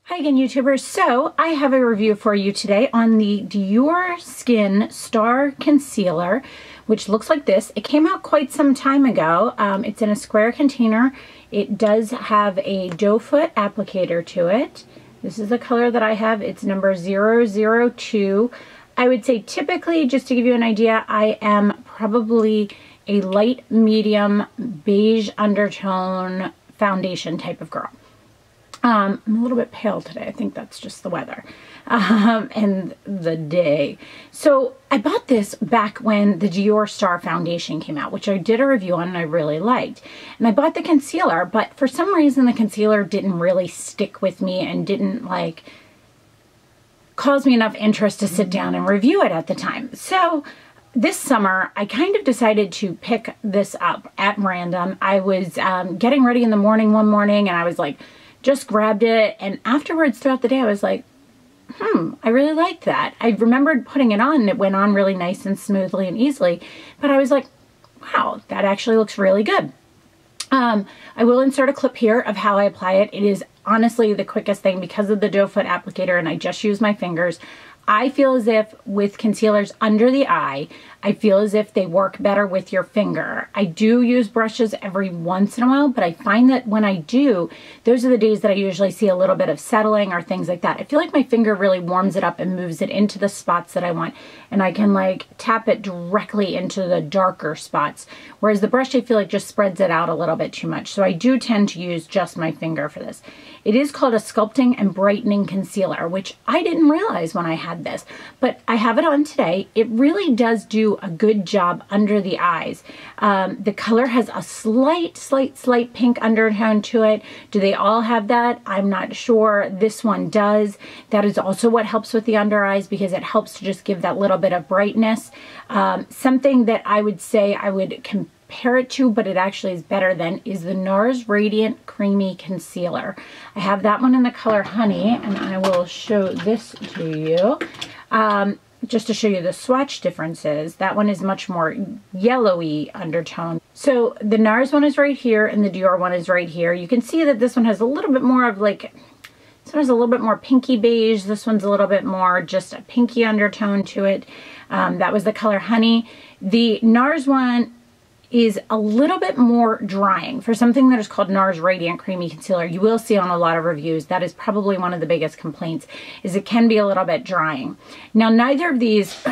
Hi again, YouTubers. So I have a review for you today on the DiorSkin Star Concealer, which looks like this. It came out quite some time ago. It's in a square container. It does have a doe foot applicator to it. This is the color that I have. It's number 002. I would say typically, just to give you an idea, I am probably a light medium beige undertone foundation type of girl. I'm a little bit pale today. I think that's just the weather and the day. So I bought this back when the Dior Star Foundation came out, which I did a review on and I really liked. And I bought the concealer, but for some reason the concealer didn't really stick with me and didn't like cause me enough interest to sit down and review it at the time. So this summer, I kind of decided to pick this up at random. I was getting ready in the morning one morning and I was like, just grabbed it, and afterwards throughout the day I was like, I really liked that. I remembered putting it on and it went on really nice and smoothly and easily, but I was like, wow, that actually looks really good. I will insert a clip here of how I apply it. It is honestly the quickest thing because of the doe foot applicator and I just use my fingers. I feel as if with concealers under the eye, I feel as if they work better with your finger. I do use brushes every once in a while, but I find that when I do, those are the days that I usually see a little bit of settling or things like that. I feel like my finger really warms it up and moves it into the spots that I want, and I can like tap it directly into the darker spots, whereas the brush I feel like just spreads it out a little bit too much. So I do tend to use just my finger for this. It is called a sculpting and brightening concealer, which I didn't realize when I had this, but I have it on today. It really does do a good job under the eyes. The color has a slight pink undertone to it. Do they all have that? I'm not sure. This one does. That is also what helps with the under eyes because it helps to just give that little bit of brightness. Something that I would say I would compare it to, but it actually is better than, is the NARS Radiant Creamy Concealer. I have that one in the color Honey, and I will show this to you. Just to show you the swatch differences. That one is much more yellowy undertone. So the NARS one is right here and the Dior one is right here. You can see that this one has a little bit more of like, this one has a little bit more pinky beige. This one's a little bit more just a pinky undertone to it. That was the color Honey. The NARS one is a little bit more drying. For something that is called NARS Radiant Creamy Concealer, you will see on a lot of reviews, that is probably one of the biggest complaints, is it can be a little bit drying. Now, neither of these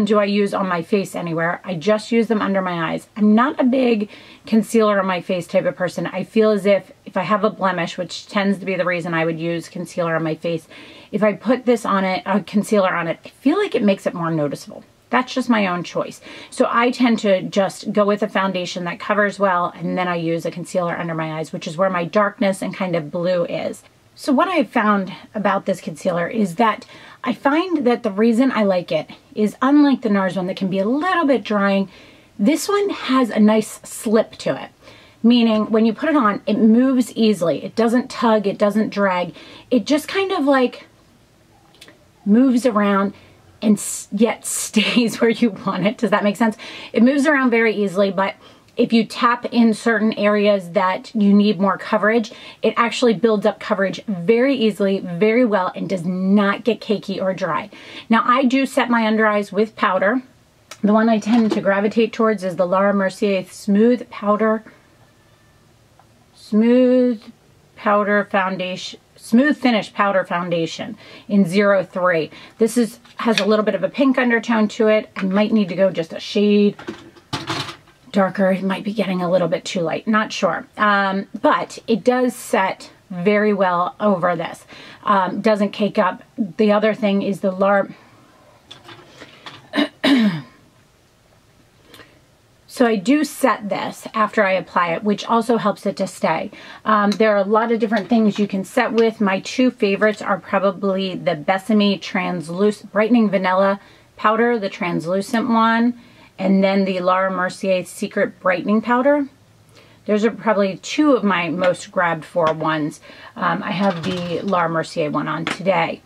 do I use on my face anywhere. I just use them under my eyes. I'm not a big concealer on my face type of person. I feel as if I have a blemish, which tends to be the reason I would use concealer on my face, if I put this on it, concealer on it, I feel like it makes it more noticeable. That's just my own choice. So I tend to just go with a foundation that covers well, and then I use a concealer under my eyes, which is where my darkness and kind of blue is. So what I've found about this concealer is that I find that the reason I like it is, unlike the NARS one that can be a little bit drying, this one has a nice slip to it. Meaning when you put it on, it moves easily. It doesn't tug, it doesn't drag. It just kind of like moves around and yet stays where you want it. Does that make sense? It moves around very easily, but if you tap in certain areas that you need more coverage, it actually builds up coverage very easily, very well, and does not get cakey or dry. Now, I do set my under eyes with powder. The one I tend to gravitate towards is the Mercier Smooth Finish Powder Foundation in 03. This has a little bit of a pink undertone to it. I might need to go just a shade darker. It might be getting a little bit too light. Not sure. But it does set very well over this. Doesn't cake up. The other thing is the So I do set this after I apply it, which also helps it to stay. There are a lot of different things you can set with. My two favorites are probably the Besame Translucent Brightening Vanilla Powder, the translucent one, and then the Laura Mercier Secret Brightening Powder. Those are probably two of my most grabbed for ones. I have the Laura Mercier one on today.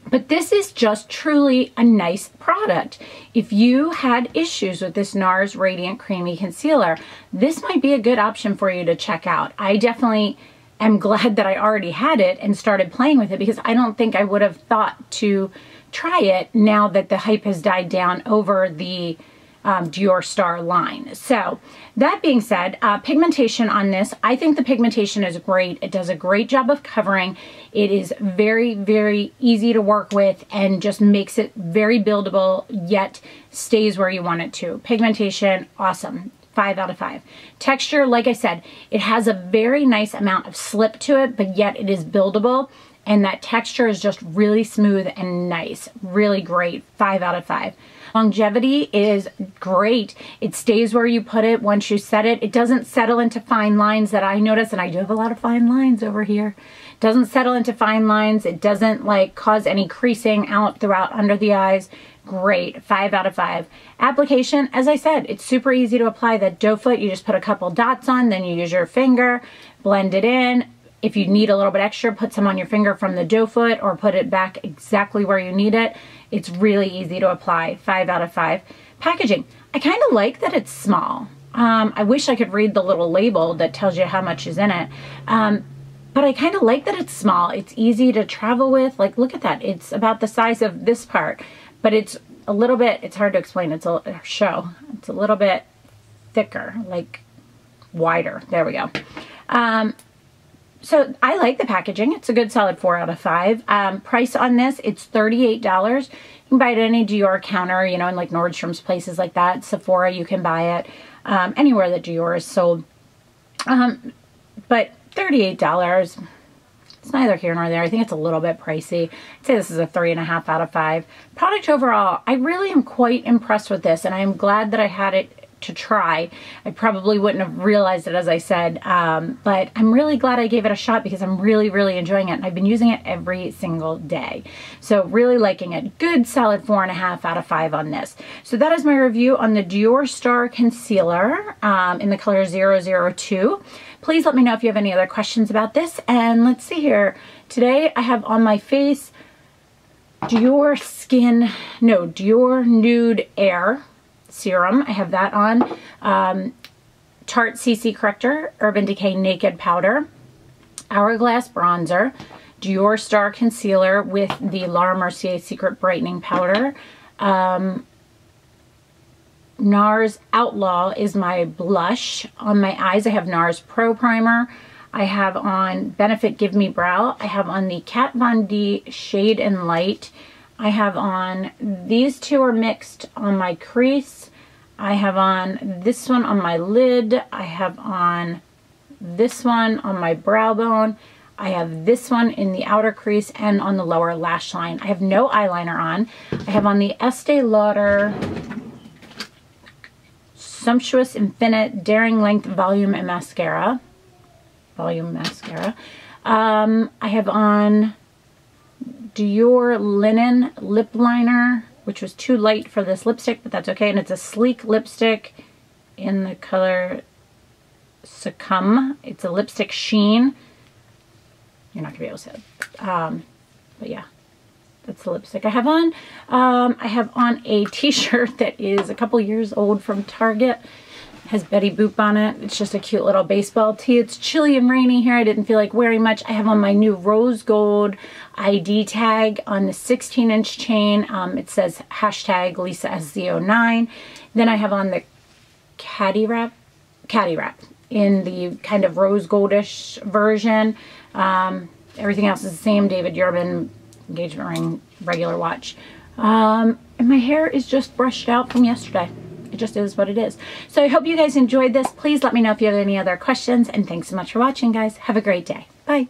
But this is just truly a nice product. If you had issues with this NARS Radiant Creamy Concealer, this might be a good option for you to check out. I definitely am glad that I already had it and started playing with it, because I don't think I would have thought to try it now that the hype has died down over the Dior Star line. So that being said, pigmentation on this, I think the pigmentation is great. It does a great job of covering. It is very, very easy to work with and just makes it very buildable, yet stays where you want it to. Pigmentation, awesome. 5 out of 5. Texture, like I said, it has a very nice amount of slip to it, but yet it is buildable. And that texture is just really smooth and nice. Really great. 5 out of 5. Longevity is great. It stays where you put it once you set it. It doesn't settle into fine lines that I notice, and I do have a lot of fine lines over here. It doesn't settle into fine lines. It doesn't like cause any creasing out throughout under the eyes. Great. 5 out of 5. Application, as I said, it's super easy to apply. That doe foot, you just put a couple dots on, then you use your finger, blend it in. If you need a little bit extra, put some on your finger from the doe foot or put it back exactly where you need it. It's really easy to apply. 5 out of 5. Packaging. I kind of like that it's small. I wish I could read the little label that tells you how much is in it. But I kind of like that it's small. It's easy to travel with. Like, look at that. It's about the size of this part, but it's a little bit, it's hard to explain. It's a little bit thicker, like wider. There we go. So I like the packaging. It's a good solid 4 out of 5. Price on this, it's $38. You can buy it at any Dior counter, you know, in like Nordstrom's, places like that. Sephora, you can buy it anywhere that Dior is sold. But $38, it's neither here nor there. I think it's a little bit pricey. I'd say this is a 3.5 out of 5. Product overall, I really am quite impressed with this, and I am glad that I had it to try. I probably wouldn't have realized it, as I said, but I'm really glad I gave it a shot because I'm really, really enjoying it, and I've been using it every single day. So really liking it. Good solid 4.5 out of 5 on this. So that is my review on the Dior Star Concealer in the color 002. Please let me know if you have any other questions about this. And let's see here. Today I have on my face Dior Nude Air Serum. I have that on. Tarte CC Corrector, Urban Decay Naked Powder, Hourglass Bronzer, Dior Star Concealer with the Laura Mercier Secret Brightening Powder. NARS Outlaw is my blush. On my eyes, I have NARS Pro Primer. I have on Benefit Give Me Brow. I have on the Kat Von D Shade and Light. I have on, these two are mixed on my crease. I have on this one on my lid. I have on this one on my brow bone. I have this one in the outer crease and on the lower lash line. I have no eyeliner on. I have on the Estee Lauder Sumptuious Infinite Daring Length Volume and Mascara. I have on Dior Linen Lip Liner, which was too light for this lipstick, but that's okay. And it's a sleek lipstick in the color Sucumb. It's a lipstick sheen. You're not going to be able to see it. But yeah, that's the lipstick I have on. I have on a t-shirt that is a couple years old from Target. Has Betty Boop on it. It's just a cute little baseball tee. It's chilly and rainy here. I didn't feel like wearing much. I have on my new rose gold ID tag on the 16-inch chain. It says hashtag LisaSz09. Then I have on the caddy wrap in the kind of rose goldish version. Everything else is the same. David Yurban engagement ring, regular watch. And my hair is just brushed out from yesterday. It just is what it is. So I hope you guys enjoyed this. Please let me know if you have any other questions. And thanks so much for watching, guys. Have a great day. Bye.